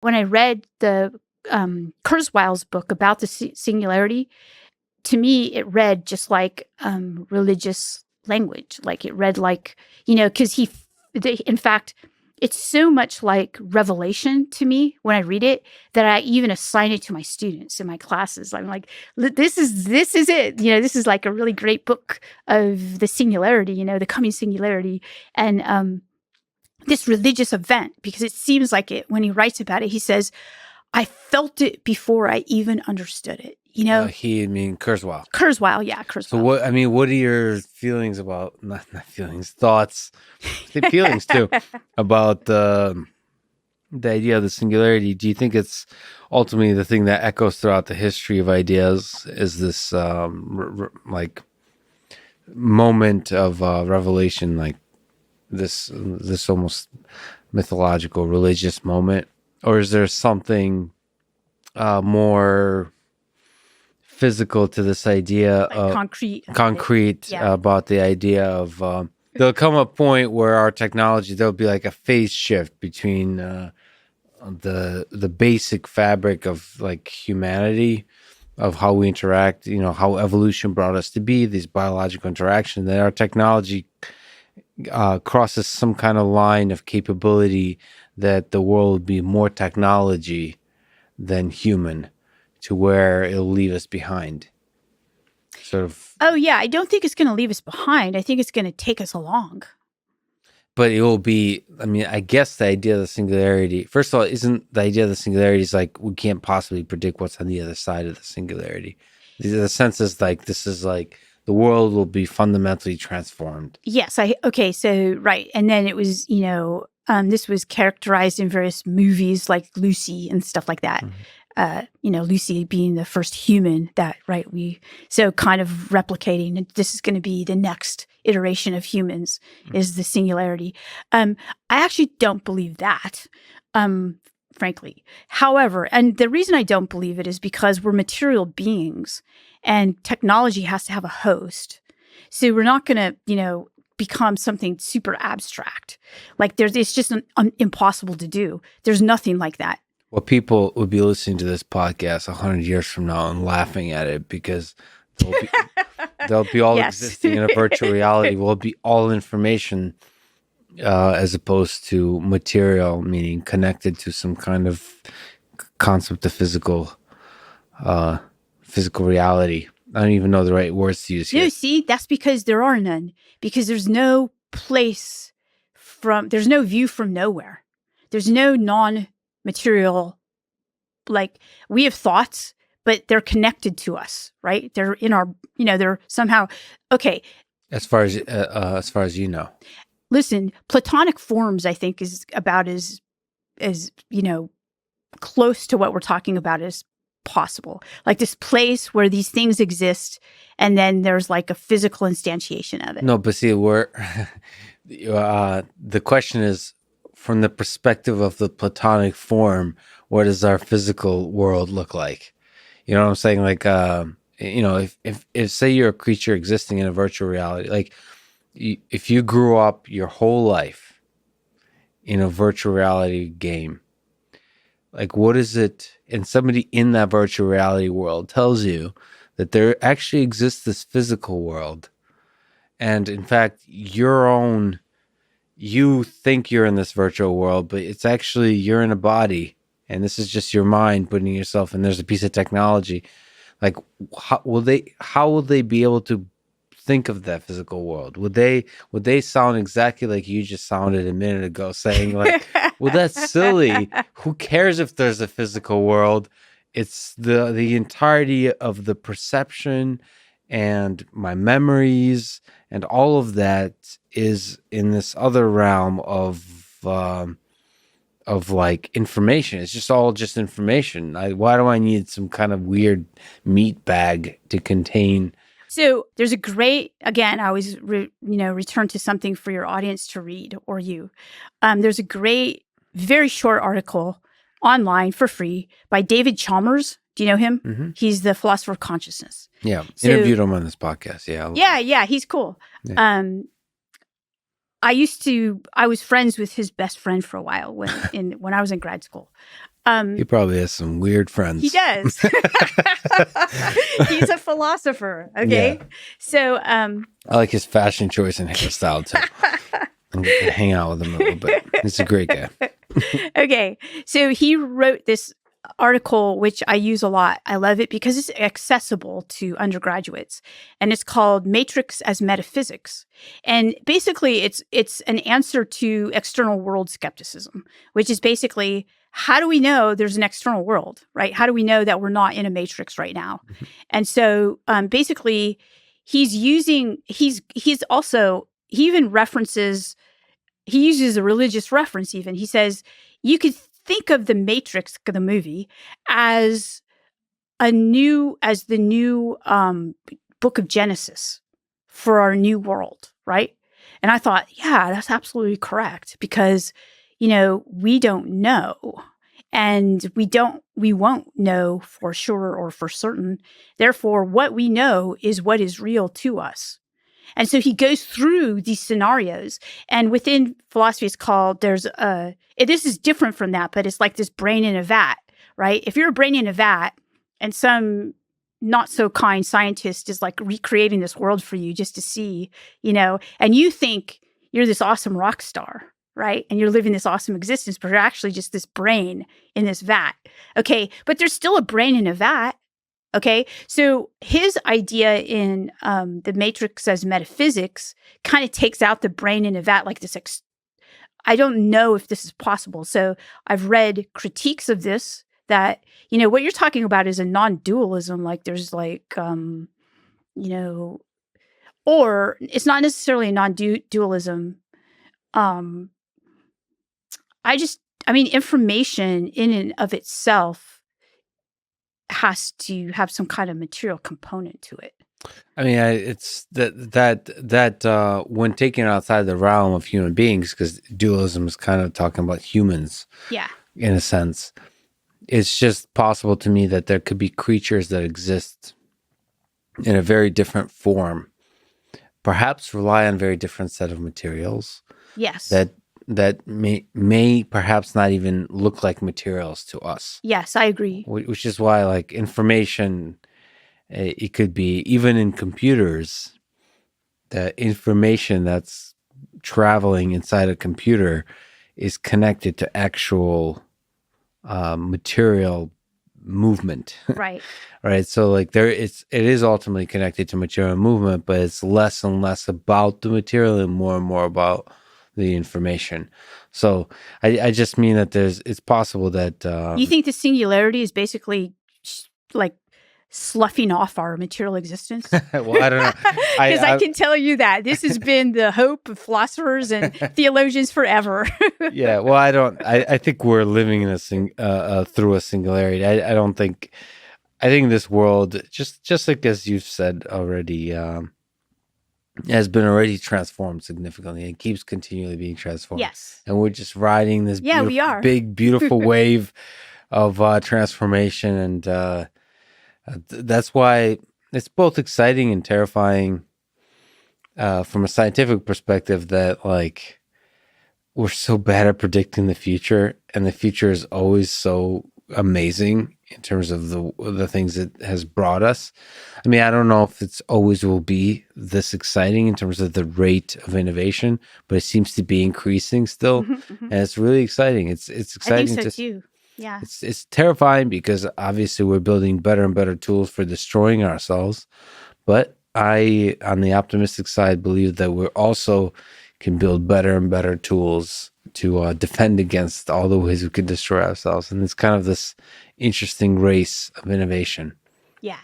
When I read the Kurzweil's book about the singularity, to me, it read just like religious language. Like it read like, because in fact, it's so much like Revelation to me when I read it that I even assign it to my students in my classes. I'm like, this is it. This is like a really great book of the singularity, the coming singularity. And this religious event, because it seems like it, when he writes about it, he says, I felt it before I even understood it. Kurzweil. Kurzweil, yeah, Kurzweil. So what are your feelings about, not feelings, thoughts, feelings too, about the idea of the singularity? Do you think it's ultimately the thing that echoes throughout the history of ideas? Is this like moment of revelation, like this almost mythological religious moment? Or is there something more physical to this idea of concrete about the idea of there'll come a point where our technology, there'll be like a phase shift between the basic fabric of like humanity, of how we interact, how evolution brought us to be, these biological interactions, that our technology crosses some kind of line of capability that the world will be more technology than human, to where it'll leave us behind. Sort of. Oh, yeah. I don't think it's going to leave us behind. I think it's going to take us along. But it will be, I guess the idea of the singularity, first of all, isn't the idea of the singularity is like, we can't possibly predict what's on the other side of the singularity. The sense is like, this is like, the world will be fundamentally transformed. Yes. Right. And then it was, this was characterized in various movies like Lucy and stuff like that. Mm-hmm. Lucy being the first human that, right, so kind of replicating, this is going to be the next iteration of humans, is the singularity. I actually don't believe that, frankly. However, and the reason I don't believe it is because we're material beings and technology has to have a host. So we're not going to, become something super abstract. Like it's just impossible to do. There's nothing like that. Well, people would be listening to this podcast 100 years from now and laughing at it, because they'll be all existing in a virtual reality. Will be all information as opposed to material, meaning connected to some kind of concept of physical reality. I don't even know the right words to use here. No, see, that's because there are none. Because there's no there's no view from nowhere. There's no non-material, like we have thoughts, but they're connected to us, right? They're in our, they're somehow, okay. As far as you know. Listen, Platonic forms, I think, is about as close to what we're talking about as possible. Like this place where these things exist, and then there's like a physical instantiation of it. No, but see, the question is, from the perspective of the Platonic form, what does our physical world look like? You know what I'm saying? Like, if say you're a creature existing in a virtual reality, like if you grew up your whole life in a virtual reality game, like what is it? And somebody in that virtual reality world tells you that there actually exists this physical world. And in fact, you think you're in this virtual world, but it's actually you're in a body, and this is just your mind putting yourself in. There's a piece of technology. Like, how will they be able to think of that physical world? Would they sound exactly like you just sounded a minute ago, saying like, well, that's silly. Who cares if there's a physical world? It's the entirety of the perception and my memories and all of that is in this other realm of like information. It's just all just information. Why do I need some kind of weird meat bag to contain? So there's a great, again, I always return to something for your audience to read, or you. There's a great, very short article online for free by David Chalmers. Do you know him? Mm-hmm. He's the philosopher of consciousness. Yeah, interviewed him on this podcast. Yeah, yeah, he's cool. Yeah. I was friends with his best friend for a while when I was in grad school. He probably has some weird friends. He does. He's a philosopher. Okay. Yeah. So, I like his fashion choice and hairstyle too. I'm gonna hang out with him a little bit. He's a great guy. okay. So he wrote this article, which I use a lot. I love it because it's accessible to undergraduates, and it's called Matrix as Metaphysics. And basically it's an answer to external world skepticism, which is basically, how do we know there's an external world, right? How do we know that we're not in a matrix right now? And so basically he even references, he uses a religious reference even. He says, you could think of the Matrix, the movie, as the new book of Genesis for our new world, right? And I thought, yeah, that's absolutely correct, because, we don't know, and we won't know for sure or for certain. Therefore, what we know is what is real to us. And so he goes through these scenarios, and within philosophy, it's called, this is different from that, but it's like this brain in a vat, right? If you're a brain in a vat and some not so kind scientist is like recreating this world for you just to see, and you think you're this awesome rock star, right? And you're living this awesome existence, but you're actually just this brain in this vat. Okay. But there's still a brain in a vat. Okay, so his idea in the Matrix as Metaphysics kind of takes out the brain in a vat, like this. I don't know if this is possible. So I've read critiques of this that, what you're talking about is a non-dualism. Like there's like, or it's not necessarily a non-dualism. Information in and of itself has to have some kind of material component to it. I mean, it's that when taken outside the realm of human beings, because dualism is kind of talking about humans, yeah, in a sense, it's just possible to me that there could be creatures that exist in a very different form, perhaps rely on very different set of materials. Yes, that may perhaps not even look like materials to us. Yes, I agree. Which is why, like, information, it could be, even in computers, the information that's traveling inside a computer is connected to actual material movement. Right. Right. So like it is ultimately connected to material movement, but it's less and less about the material and more about the information. So I just mean that it's possible that you think the singularity is basically like sloughing off our material existence? Well, I don't know, because I can tell you that this has been the hope of philosophers and theologians forever. Yeah, well, I think we're living in through a singularity. I think this world, just like as you've said already, has been already transformed significantly and keeps continually being transformed. Yes. And we're just riding this big, beautiful wave of transformation. And that's why it's both exciting and terrifying from a scientific perspective, that like we're so bad at predicting the future, and the future is always so amazing in terms of the things it has brought us. I mean, I don't know if it's always will be this exciting in terms of the rate of innovation, but it seems to be increasing still. And it's really exciting. It's exciting. I think so too. Yeah. It's terrifying because obviously we're building better and better tools for destroying ourselves. But I, on the optimistic side, believe that we're also can build better and better tools to defend against all the ways we can destroy ourselves. And it's kind of this interesting race of innovation. Yeah.